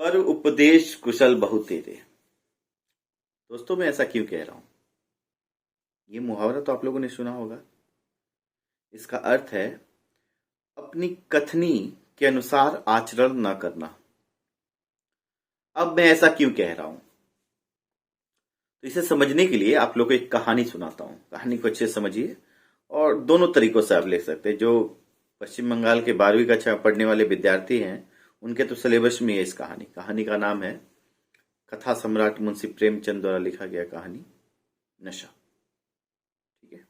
पर उपदेश कुशल बहु तेरे। दोस्तों, मैं ऐसा क्यों कह रहा हूं? ये मुहावरा तो आप लोगों ने सुना होगा। इसका अर्थ है अपनी कथनी के अनुसार आचरण न करना। अब मैं ऐसा क्यों कह रहा हूं? तो इसे समझने के लिए आप लोग को एक कहानी सुनाता हूं। कहानी को अच्छे से समझिए और दोनों तरीकों से आप लिख सकते हैं। जो पश्चिम बंगाल के 12वीं कक्षा पढ़ने वाले विद्यार्थी हैं, उनके तो सिलेबस में है इस कहानी। कहानी का नाम है कथा सम्राट मुंशी प्रेमचंद द्वारा लिखा गया कहानी नशा। ठीक है,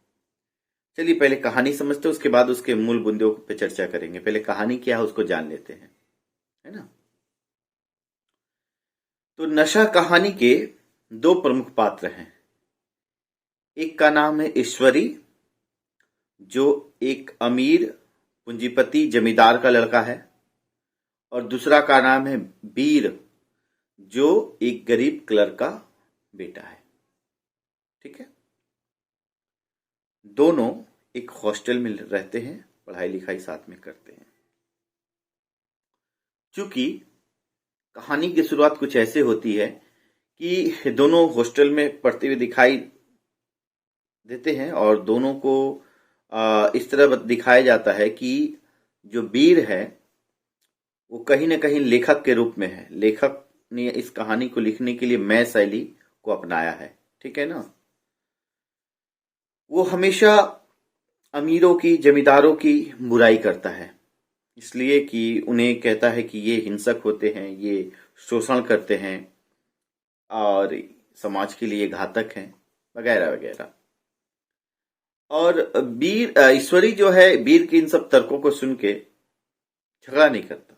चलिए पहले कहानी समझते हैं, उसके बाद उसके मूल बिंदुओं पे चर्चा करेंगे। पहले कहानी क्या है उसको जान लेते हैं, है ना। तो नशा कहानी के दो प्रमुख पात्र हैं। एक का नाम है ईश्वरी, जो एक अमीर पूंजीपति जमींदार का लड़का है, और दूसरा का नाम है वीर, जो एक गरीब क्लर्क का बेटा है। ठीक है, दोनों एक हॉस्टल में रहते हैं, पढ़ाई लिखाई साथ में करते हैं। चूंकि कहानी की शुरुआत कुछ ऐसे होती है कि दोनों हॉस्टल में पढ़ते हुए दिखाई देते हैं और दोनों को इस तरह दिखाया जाता है कि जो वीर है वो कहीं ना कहीं लेखक के रूप में है। लेखक ने इस कहानी को लिखने के लिए मैं शैली को अपनाया है। ठीक है ना। वो हमेशा अमीरों की, जमींदारों की बुराई करता है, इसलिए कि उन्हें कहता है कि ये हिंसक होते हैं, ये शोषण करते हैं और समाज के लिए घातक हैं, वगैरह वगैरह। और वीर ईश्वरी जो है, वीर के इन सब तर्कों को सुन के झगड़ा नहीं करता,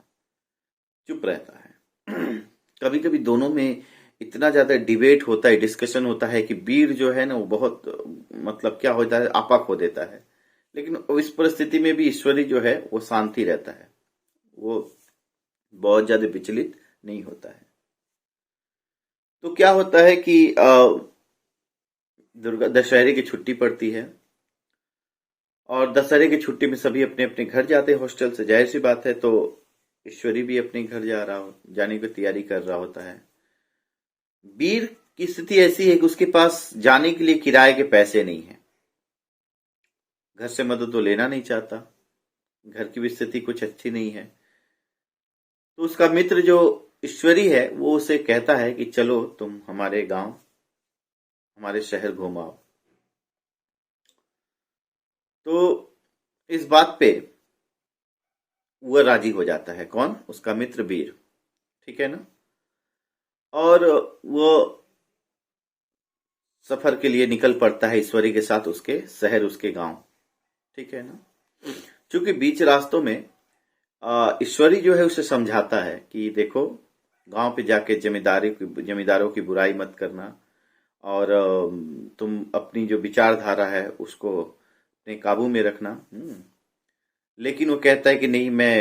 चुप रहता है। कभी कभी दोनों में इतना ज्यादा डिबेट होता है, डिस्कशन होता है कि वीर जो है ना वो बहुत मतलब क्या होता है, आपा खो देता है। लेकिन इस परिस्थिति में भी ईश्वरी जो है वो शांति रहता है, वो बहुत ज्यादा विचलित नहीं होता है। तो क्या होता है कि दुर्गा दशहरे की छुट्टी पड़ती है और दशहरे की छुट्टी में सभी अपने अपने घर जाते हैं हॉस्टल से। जाहिर सी बात है, तो ईश्वरी भी अपने घर जाने की तैयारी कर रहा होता है। वीर की स्थिति ऐसी है कि उसके पास जाने के लिए किराए के पैसे नहीं है। घर से मदद तो लेना नहीं चाहता, घर की भी स्थिति कुछ अच्छी नहीं है। तो उसका मित्र जो ईश्वरी है वो उसे कहता है कि चलो तुम हमारे गांव, हमारे शहर घुमाओ। तो इस बात पे वह राजी हो जाता है। कौन? उसका मित्र वीर। ठीक है ना। और वो सफर के लिए निकल पड़ता है ईश्वरी के साथ, उसके शहर, उसके गांव। ठीक है ना। चूंकि बीच रास्तों में ईश्वरी जो है उसे समझाता है कि देखो, गांव पे जाके जमींदारों की बुराई मत करना, और तुम अपनी जो विचारधारा है उसको अपने काबू में रखना। लेकिन वो कहता है कि नहीं, मैं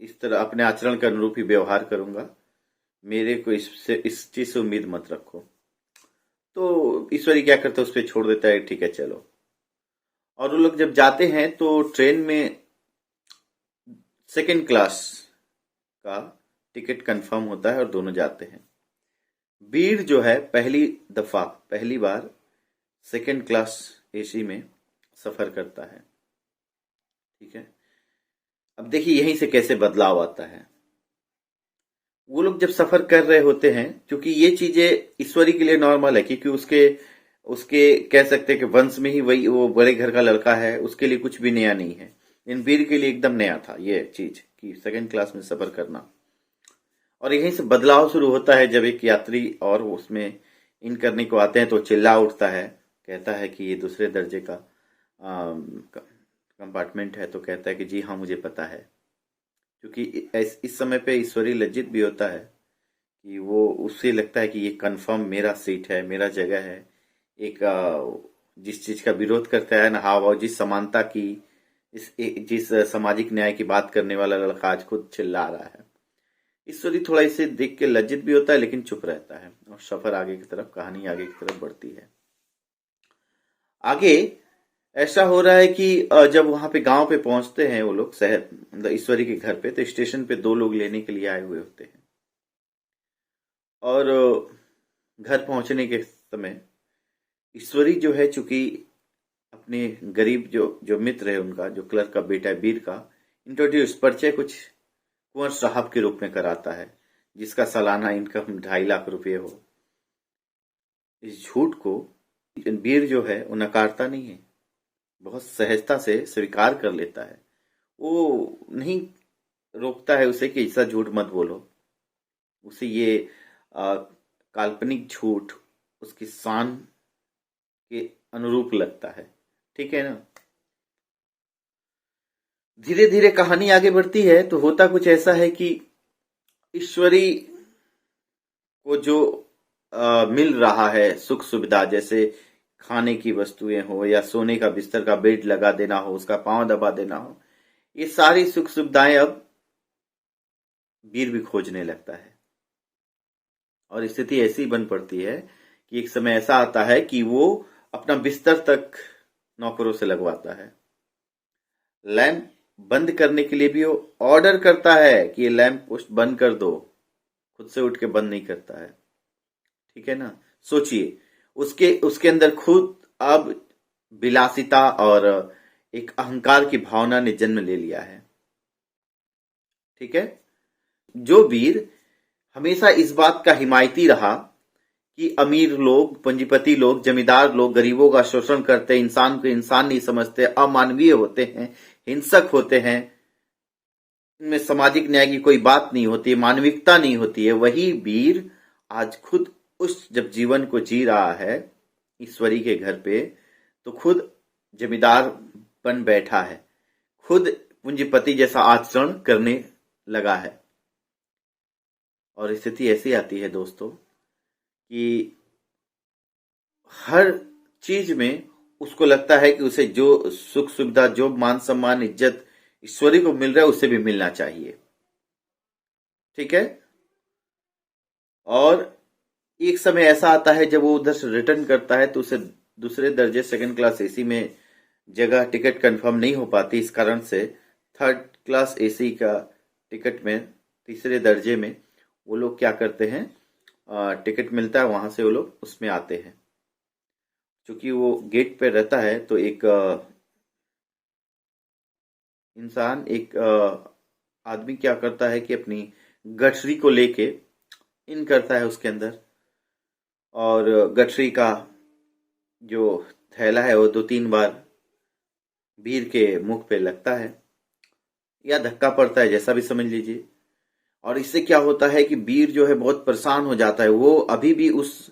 इस तरह अपने आचरण के अनुरूप ही व्यवहार करूंगा, मेरे को इस चीज से उम्मीद मत रखो। तो ईश्वरी क्या करता है, उस पर छोड़ देता है, ठीक है चलो। और वो लोग जब जाते हैं तो ट्रेन में सेकेंड क्लास का टिकट कंफर्म होता है और दोनों जाते हैं। वीर जो है पहली बार सेकेंड क्लास एसी में सफर करता है। ठीक है, अब देखिए यहीं से कैसे बदलाव आता है। वो लोग जब सफर कर रहे होते हैं, क्योंकि ये चीजें ईश्वरी के लिए नॉर्मल है, क्योंकि उसके उसके कह सकते हैं कि वंश में ही वही वो बड़े घर का लड़का है, उसके लिए कुछ भी नया नहीं है। इन वीर के लिए एकदम नया था ये चीज कि सेकंड क्लास में सफर करना। और यहीं से बदलाव शुरू होता है जब एक यात्री और उसमें इन करने को आते हैं तो चिल्ला उठता है, कहता है कि ये दूसरे दर्जे का कंपार्टमेंट है। तो कहता है कि जी हाँ मुझे पता है। क्योंकि इस समय पे ईश्वरी लज्जित भी होता है कि वो, उससे लगता है कि ये कंफर्म मेरा सीट है, मेरा जगह है। एक जिस चीज का विरोध करता है ना, हाव भाव, जिस समानता की, जिस सामाजिक न्याय की बात करने वाला लड़का आज खुद चिल्ला रहा है। ईश्वरी थोड़ा इसे देख के लज्जित भी होता है, लेकिन चुप रहता है और सफर आगे की तरफ, कहानी आगे की तरफ बढ़ती है। आगे ऐसा हो रहा है कि जब वहां पे गांव पे पहुंचते हैं वो लोग, शहर मतलब ईश्वरी के घर पे, तो स्टेशन पे दो लोग लेने के लिए आए हुए होते हैं। और घर पहुंचने के समय ईश्वरी जो है, चूंकि अपने गरीब जो जो मित्र है उनका, जो क्लर्क का बेटा है वीर का, इंट्रोड्यूस परिचय कुछ कुंवर साहब के रूप में कराता है, जिसका सालाना इनकम 2.5 लाख रुपए हो। इस झूठ को वीर जो है वो नकारता नहीं है, बहुत सहजता से स्वीकार कर लेता है। वो नहीं रोकता है उसे कि ऐसा झूठ मत बोलो। उसे ये काल्पनिक झूठ उसकी शान के अनुरूप लगता है। ठीक है ना। धीरे धीरे कहानी आगे बढ़ती है तो होता कुछ ऐसा है कि ईश्वरी को जो मिल रहा है सुख सुविधा, जैसे खाने की वस्तुएं हो या सोने का बिस्तर का बेड लगा देना हो, उसका पांव दबा देना हो, ये सारी सुख सुविधाएं अब वीर भी खोजने लगता है। और स्थिति ऐसी बन पड़ती है कि एक समय ऐसा आता है कि वो अपना बिस्तर तक नौकरों से लगवाता है। लैंप बंद करने के लिए भी वो ऑर्डर करता है कि ये लैंप पोस्ट बंद कर दो, खुद से उठ के बंद नहीं करता है। ठीक है ना। सोचिए, उसके उसके अंदर खुद अब विलासिता और एक अहंकार की भावना ने जन्म ले लिया है। ठीक है। जो वीर हमेशा इस बात का हिमायती रहा कि अमीर लोग, पंजीपति लोग, जमींदार लोग गरीबों का शोषण करते, इंसान को इंसान नहीं समझते, अमानवीय होते हैं, हिंसक होते हैं, इनमें सामाजिक न्याय की कोई बात नहीं होती, मानविकता नहीं होती है, वही वीर आज खुद उस जब जीवन को जी रहा है ईश्वरी के घर पे, तो खुद जमींदार बन बैठा है, खुद पूंजीपति जैसा आचरण करने लगा है। और स्थिति ऐसी आती है दोस्तों कि हर चीज में उसको लगता है कि उसे जो सुख सुविधा, जो मान सम्मान, इज्जत ईश्वरी को मिल रहा है उसे भी मिलना चाहिए। ठीक है। और एक समय ऐसा आता है जब वो उधर से रिटर्न करता है तो उसे दूसरे दर्जे सेकंड क्लास एसी में जगह टिकट कंफर्म नहीं हो पाती। इस कारण से थर्ड क्लास एसी का टिकट में, तीसरे दर्जे में वो लोग क्या करते हैं, टिकट मिलता है, वहां से वो लोग उसमें आते हैं। क्योंकि वो गेट पे रहता है तो एक इंसान, एक आदमी क्या करता है कि अपनी गठरी को लेके इन करता है उसके अंदर, और गठरी का जो थैला है वो 2-3 बार वीर के मुख पे लगता है या धक्का पड़ता है, जैसा भी समझ लीजिए। और इससे क्या होता है कि वीर जो है बहुत परेशान हो जाता है। वो अभी भी उस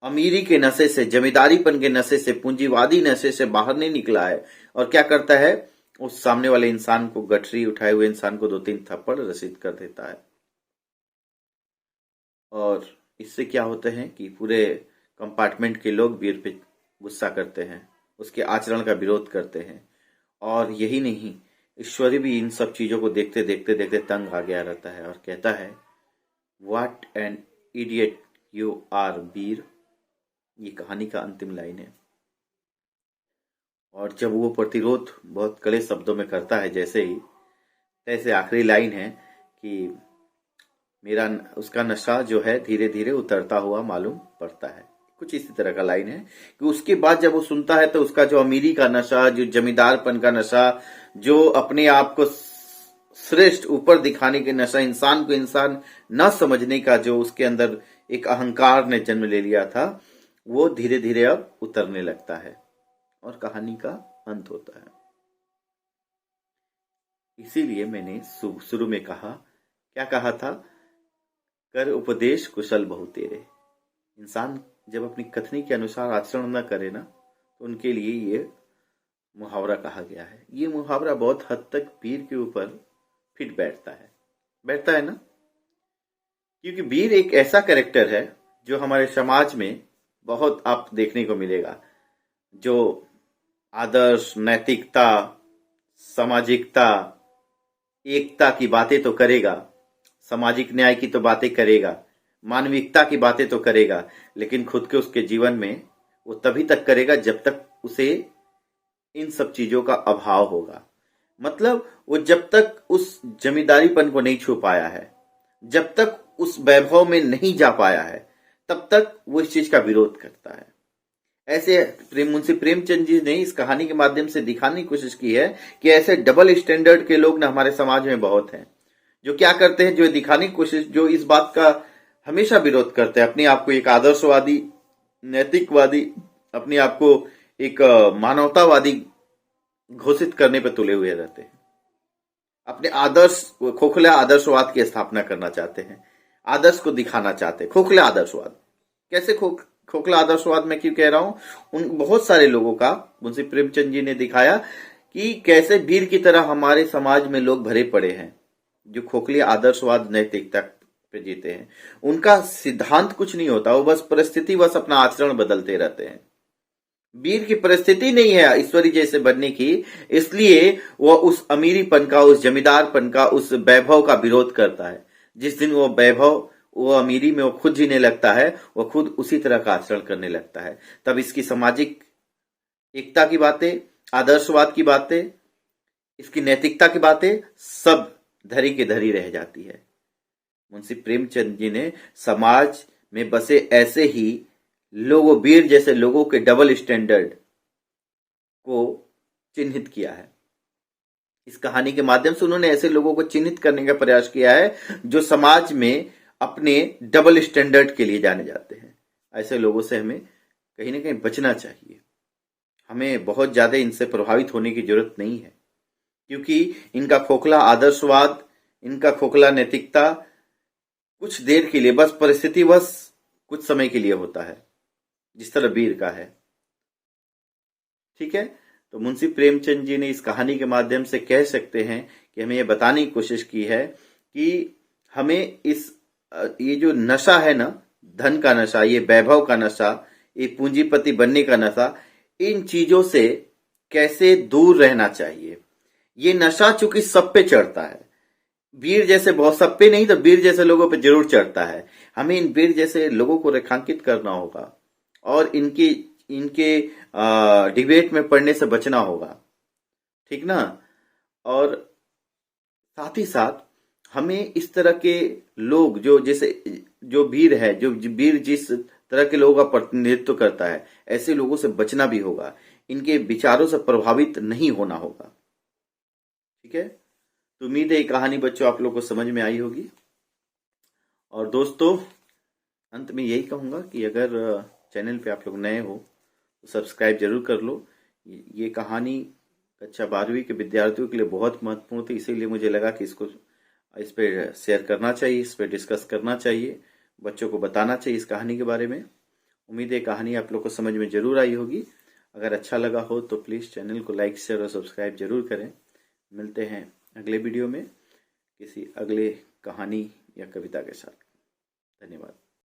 अमीरी के नशे से, जमींदारीपन के नशे से, पूंजीवादी नशे से बाहर नहीं निकला है। और क्या करता है, उस सामने वाले इंसान को, गठरी उठाए हुए इंसान को 2-3 थप्पड़ रसीद कर देता है। और इससे क्या होते हैं कि पूरे कंपार्टमेंट के लोग वीर पे गुस्सा करते हैं, उसके आचरण का विरोध करते हैं। और यही नहीं, ईश्वरी भी इन सब चीजों को देखते देखते देखते तंग आ गया रहता है और कहता है, what an idiot you are Veer. ये कहानी का अंतिम लाइन है। और जब वो प्रतिरोध बहुत कड़े शब्दों में करता है, जैसे ही तैसे आखिरी लाइन है कि मेरा, उसका नशा जो है धीरे धीरे उतरता हुआ मालूम पड़ता है। कुछ इसी तरह का लाइन है कि उसके बाद जब वो सुनता है तो उसका जो अमीरी का नशा, जो जमींदारपन का नशा, जो अपने आप को श्रेष्ठ ऊपर दिखाने के नशा, इंसान को इंसान न समझने का जो उसके अंदर एक अहंकार ने जन्म ले लिया था, वो धीरे धीरे अब उतरने लगता है और कहानी का अंत होता है। इसीलिए मैंने शुरू में कहा, क्या कहा था, कर उपदेश कुशल बहु तेरे। इंसान जब अपनी कथनी के अनुसार आचरण न करे ना, तो उनके लिए ये मुहावरा कहा गया है। ये मुहावरा बहुत हद तक वीर के ऊपर फिट बैठता है ना, क्योंकि वीर एक ऐसा कैरेक्टर है जो हमारे समाज में बहुत आप देखने को मिलेगा, जो आदर्श, नैतिकता, सामाजिकता, एकता की बातें तो करेगा, सामाजिक न्याय की तो बातें करेगा, मानविकता की बातें तो करेगा, लेकिन खुद के उसके जीवन में वो तभी तक करेगा जब तक उसे इन सब चीजों का अभाव होगा। मतलब वो जब तक उस जमींदारीपन को नहीं छू पाया है, जब तक उस वैभव में नहीं जा पाया है, तब तक वो इस चीज का विरोध करता है। ऐसे मुंशी प्रेमचंद जी ने इस कहानी के माध्यम से दिखाने की कोशिश की है कि ऐसे डबल स्टैंडर्ड के लोग ना हमारे समाज में बहुत हैं, जो क्या करते हैं, जो दिखाने की कोशिश, जो इस बात का हमेशा विरोध करते हैं, अपने आप को एक आदर्शवादी, नैतिकवादी, अपने आप को एक मानवतावादी घोषित करने पर तुले हुए रहते हैं। अपने आदर्श, खोखले आदर्शवाद की स्थापना करना चाहते हैं, आदर्श को दिखाना चाहते हैं। खोखला आदर्शवाद कैसे, खोखला आदर्शवाद मैं क्यों कह रहा हूं, उन बहुत सारे लोगों का मुंशी प्रेमचंद जी ने दिखाया कि कैसे वीर की तरह हमारे समाज में लोग भरे पड़े हैं, जो खोखले आदर्शवाद नैतिकता पे जीते हैं। उनका सिद्धांत कुछ नहीं होता, वो बस परिस्थिति, बस अपना आचरण बदलते रहते हैं। वीर की परिस्थिति नहीं है ईश्वरी जैसे बनने की, इसलिए वह उस अमीरीपन का, उस जमींदारपन का, उस वैभव का विरोध करता है। जिस दिन वो वैभव, वो अमीरी में वो खुद जीने लगता है, वो खुद उसी तरह का आचरण करने लगता है। तब इसकी सामाजिक एकता की बातें, आदर्शवाद की बातें, इसकी नैतिकता की बातें सब धरी की धरी रह जाती है। मुंशी प्रेमचंद जी ने समाज में बसे ऐसे ही लोगों, वीर जैसे लोगों के डबल स्टैंडर्ड को चिन्हित किया है। इस कहानी के माध्यम से उन्होंने ऐसे लोगों को चिन्हित करने का प्रयास किया है जो समाज में अपने डबल स्टैंडर्ड के लिए जाने जाते हैं। ऐसे लोगों से हमें कहीं ना कहीं बचना चाहिए। हमें बहुत ज्यादा इनसे प्रभावित होने की जरूरत नहीं है, क्योंकि इनका खोखला आदर्शवाद, इनका खोखला नैतिकता कुछ देर के लिए, बस परिस्थिति, बस कुछ समय के लिए होता है, जिस तरह वीर का है। ठीक है, तो मुंशी प्रेमचंद जी ने इस कहानी के माध्यम से कह सकते हैं कि हमें यह बताने की कोशिश की है कि हमें ये जो नशा है ना, धन का नशा, ये वैभव का नशा, ये पूंजीपति बनने का नशा, इन चीजों से कैसे दूर रहना चाहिए। ये नशा चूंकि सब पे चढ़ता है, वीर जैसे बहुत, सब पे नहीं तो वीर जैसे लोगों पे जरूर चढ़ता है। हमें इन वीर जैसे लोगों को रेखांकित करना होगा और इनके डिबेट में पढ़ने से बचना होगा, ठीक ना। और साथ ही साथ हमें इस तरह के लोग, जो जैसे जो वीर है, जो वीर जिस तरह के लोगों का प्रतिनिधित्व करता है, ऐसे लोगों से बचना भी होगा, इनके विचारों से प्रभावित नहीं होना होगा। ठीक है, तो उम्मीद है ये कहानी बच्चों आप लोगों को समझ में आई होगी। और दोस्तों, अंत में यही कहूंगा कि अगर चैनल पे आप लोग नए हो तो सब्सक्राइब जरूर कर लो। ये कहानी कक्षा 12वीं के विद्यार्थियों के लिए बहुत महत्वपूर्ण थी, इसीलिए मुझे लगा कि इस पर शेयर करना चाहिए, इस पर डिस्कस करना चाहिए, बच्चों को बताना चाहिए इस कहानी के बारे में। उम्मीद है कहानी आप लोग को समझ में जरूर आई होगी। अगर अच्छा लगा हो तो प्लीज़ चैनल को लाइक, शेयर और सब्सक्राइब जरूर करें। मिलते हैं अगले वीडियो में किसी अगले कहानी या कविता के साथ। धन्यवाद।